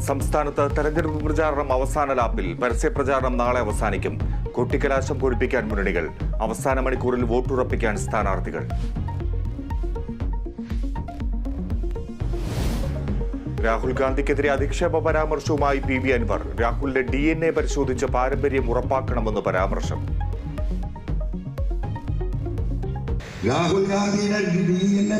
സംസ്ഥാനത്ത് തെരഞ്ഞെടുപ്പ് പ്രചാരണം അവസാന ലാപ്പിൽ. പരസ്യപ്രചാരണം നാളെ അവസാനിക്കും. കൊട്ടിക്കലാശം പൊഴിപ്പിക്കാൻ മുന്നണികൾ. അവസാന മണിക്കൂറിൽ വോട്ടുറപ്പിക്കാൻ സ്ഥാനാർത്ഥികൾ. രാഹുൽ ഗാന്ധിക്കെതിരെ അധിക്ഷേപ പരാമർശവുമായി PV അൻവർ. രാഹുലിന്റെ DNA പരിശോധിച്ച് പാരമ്പര്യം ഉറപ്പാക്കണമെന്ന് പരാമർശം. രാഹുൽ ഗാന്ധിയുടെ DNA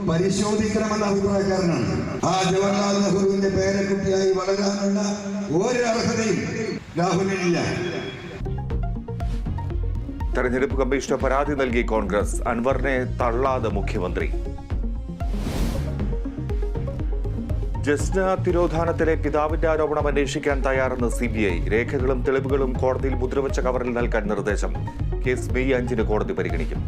പരിശോധിക്കണമെന്ന അഭിപ്രായക്കാരനാണ്. ആ ജവഹർലാൽ നെഹ്റുവിന്റെ പേരക്കുട്ടിയായി വളരാനുള്ള ഒരു അർഹതയും രാഹുലിനില്ല. തെരഞ്ഞെടുപ്പ് കമ്മീഷന് പരാതി നൽകി കോൺഗ്രസ്. അൻവറിനെ തള്ളാതെ മുഖ്യമന്ത്രി. ജസ്ന തിരോധാനത്തിലെ പിതാവിന്റെ ആരോപണം അന്വേഷിക്കാൻ തയ്യാറെന്ന് CBI. രേഖകളും തെളിവുകളും കോടതിയിൽ മുദ്രവച്ച കവറിൽ നൽകാൻ നിർദ്ദേശം. കേസ് മെയ് 5 കോടതി പരിഗണിക്കും.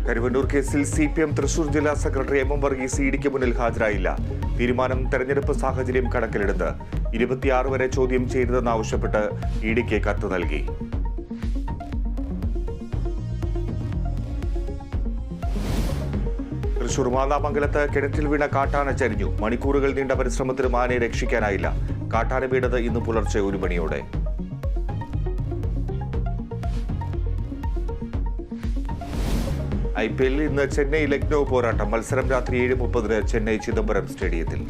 കരുവന്നൂർ കേസിൽ CPM തൃശൂർ ജില്ലാ സെക്രട്ടറി MM വർഗീസ് EDക്ക് മുന്നിൽ ഹാജരായില്ല. തീരുമാനം തെരഞ്ഞെടുപ്പ് സാഹചര്യം കണക്കിലെടുത്ത് 26 വരെ ചോദ്യം ചെയ്തതെന്നാവശ്യപ്പെട്ട് EDക്ക് കത്ത് നൽകി. തൃശൂർ മാന്നാമംഗലത്ത് കിണറ്റിൽ വീണ കാട്ടാന ചരിഞ്ഞു. മണിക്കൂറുകൾ നീണ്ട പരിശ്രമത്തിലും ആനയെ രക്ഷിക്കാനായില്ല. കാട്ടാന വീണത് ഇന്ന് പുലർച്ചെ 1 മണിയോടെ. IPL ഇന്ന് ചെന്നൈ ലക്നൌ പോരാട്ടം. മത്സരം രാത്രി 7:30 ചെന്നൈ ചിദംബരം സ്റ്റേഡിയത്തിൽ.